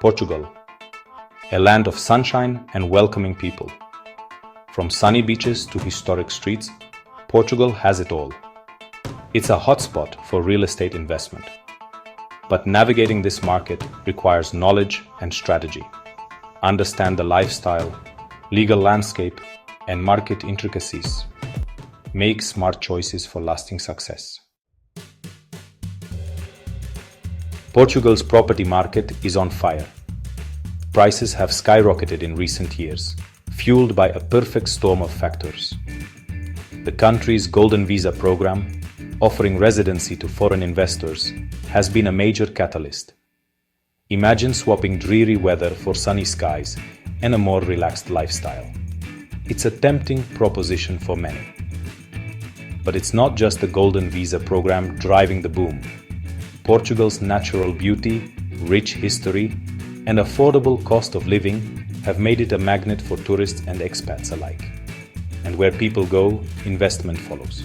Portugal, a land of sunshine and welcoming people. From sunny beaches to historic streets, Portugal has it all. It's a hotspot for real estate investment. But navigating this market requires knowledge and strategy. Understand the lifestyle, legal landscape, and market intricacies. Make smart choices for lasting success. Portugal's property market is on fire. Prices have skyrocketed in recent years, fueled by a perfect storm of factors. The country's Golden Visa program, offering residency to foreign investors, has been a major catalyst. Imagine swapping dreary weather for sunny skies and a more relaxed lifestyle. It's a tempting proposition for many. But it's not just the Golden Visa program driving the boom. Portugal's natural beauty, rich history, and affordable cost of living have made it a magnet for tourists and expats alike. And where people go, investment follows.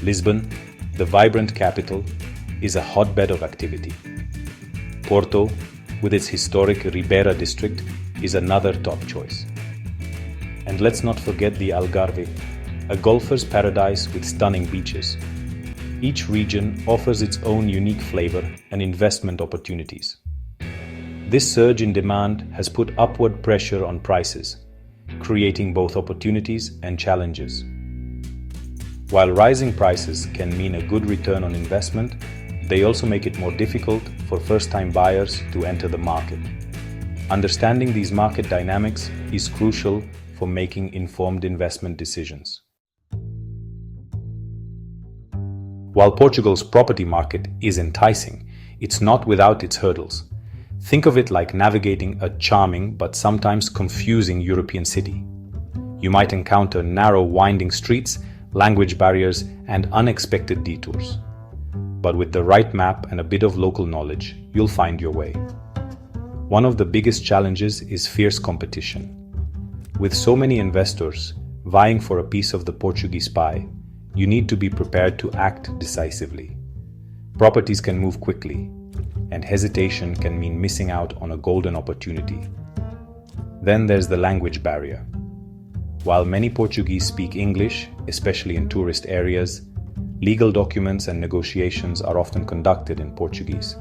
Lisbon, the vibrant capital, is a hotbed of activity. Porto, with its historic Ribeira district, is another top choice. And let's not forget the Algarve, a golfer's paradise with stunning beaches. Each region offers its own unique flavor and investment opportunities. This surge in demand has put upward pressure on prices, creating both opportunities and challenges. While rising prices can mean a good return on investment, they also make it more difficult for first-time buyers to enter the market. Understanding these market dynamics is crucial for making informed investment decisions. While Portugal's property market is enticing, it's not without its hurdles. Think of it like navigating a charming but sometimes confusing European city. You might encounter narrow, winding streets, language barriers, and unexpected detours. But with the right map and a bit of local knowledge, you'll find your way. One of the biggest challenges is fierce competition. With so many investors vying for a piece of the Portuguese pie, you need to be prepared to act decisively. Properties can move quickly, and hesitation can mean missing out on a golden opportunity. Then there's the language barrier. While many Portuguese speak English, especially in tourist areas, legal documents and negotiations are often conducted in Portuguese.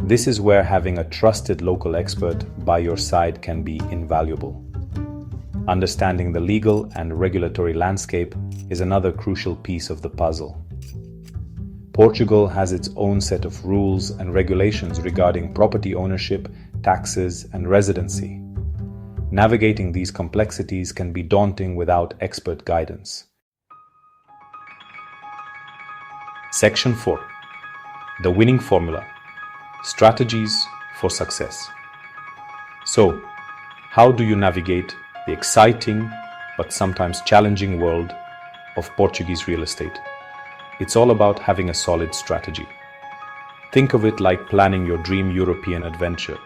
This is where having a trusted local expert by your side can be invaluable. Understanding the legal and regulatory landscape is another crucial piece of the puzzle. Portugal has its own set of rules and regulations regarding property ownership, taxes, and residency. Navigating these complexities can be daunting without expert guidance. Section 4. The winning formula. Strategies for success. So, how do you navigate the exciting but sometimes challenging world of Portuguese real estate? It's all about having a solid strategy. Think of it like planning your dream European adventure.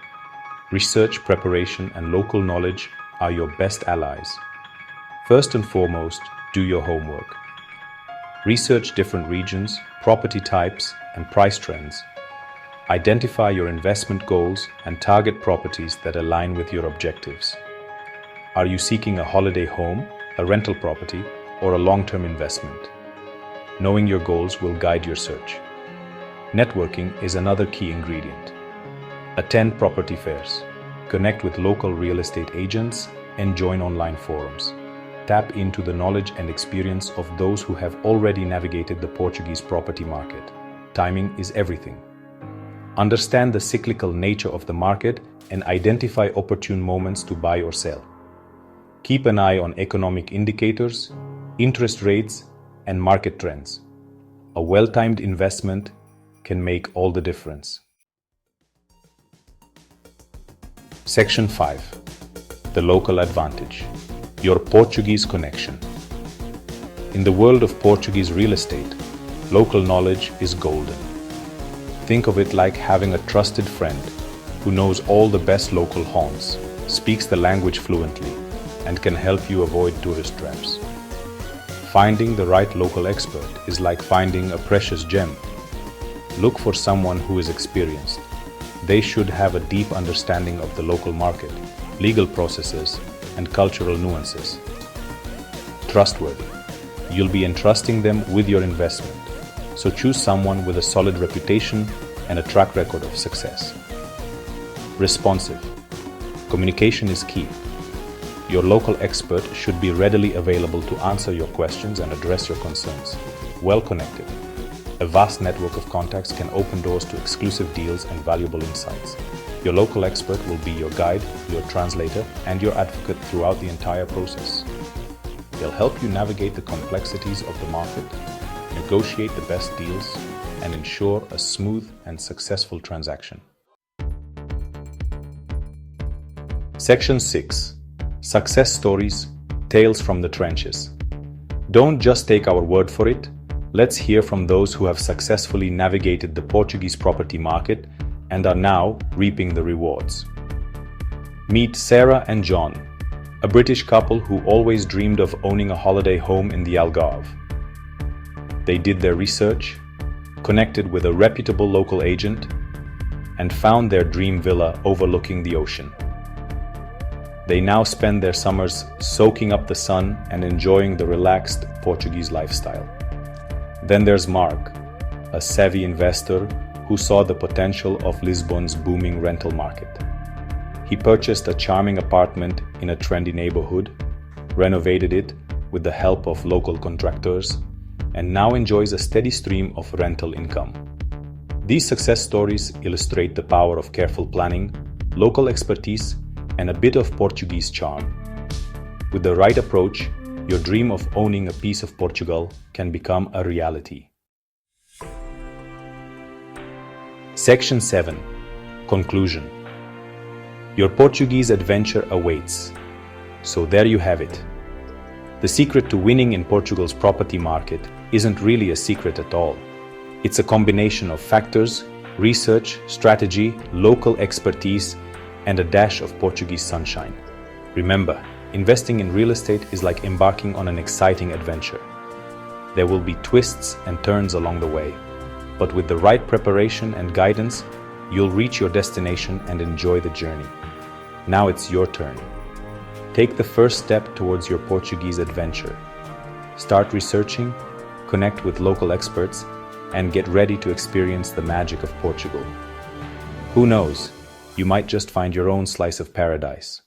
Research, preparation, and local knowledge are your best allies. First and foremost, do your homework. Research different regions, property types, and price trends. Identify your investment goals and target properties that align with your objectives. Are you seeking a holiday home, a rental property, or a long-term investment? Knowing your goals will guide your search. Networking is another key ingredient. Attend property fairs, connect with local real estate agents, and join online forums. Tap into the knowledge and experience of those who have already navigated the Portuguese property market. Timing is everything. Understand the cyclical nature of the market and identify opportune moments to buy or sell. Keep an eye on economic indicators, interest rates, and market trends. A well-timed investment can make all the difference. Section 5. The local advantage. Your Portuguese connection. In the world of Portuguese real estate, local knowledge is golden. Think of it like having a trusted friend who knows all the best local haunts, speaks the language fluently, and can help you avoid tourist traps. Finding the right local expert is like finding a precious gem. Look for someone who is experienced, They should have a deep understanding of the local market, legal processes, and cultural nuances. Trustworthy. You'll be entrusting them with your investment, so choose someone with a solid reputation and a track record of success. Responsive. Communication is key. Your local expert should be readily available to answer your questions and address your concerns. Well connected. A vast network of contacts can open doors to exclusive deals and valuable insights. Your local expert will be your guide, your translator, and your advocate throughout the entire process. They'll help you navigate the complexities of the market, negotiate the best deals, and ensure a smooth and successful transaction. Section 6. Success Stories, Tales from the Trenches. Don't just take our word for it. Let's hear from those who have successfully navigated the Portuguese property market and are now reaping the rewards. Meet Sarah and John, a British couple who always dreamed of owning a holiday home in the Algarve. They did their research, connected with a reputable local agent, and found their dream villa overlooking the ocean. They now spend their summers soaking up the sun and enjoying the relaxed Portuguese lifestyle. Then there's Mark, a savvy investor who saw the potential of Lisbon's booming rental market. He purchased a charming apartment in a trendy neighborhood, renovated it with the help of local contractors, and now enjoys a steady stream of rental income. These success stories illustrate the power of careful planning, local expertise, and a bit of Portuguese charm. With the right approach, your dream of owning a piece of Portugal can become a reality. Section 7. Conclusion. Your Portuguese adventure awaits. So there you have it. The secret to winning in Portugal's property market isn't really a secret at all. It's a combination of factors: research, strategy, local expertise, and a dash of Portuguese sunshine. Remember, investing in real estate is like embarking on an exciting adventure. There will be twists and turns along the way, but with the right preparation and guidance, you'll reach your destination and enjoy the journey. Now it's your turn. Take the first step towards your Portuguese adventure. Start researching, connect with local experts, and get ready to experience the magic of Portugal. Who knows, you might just find your own slice of paradise.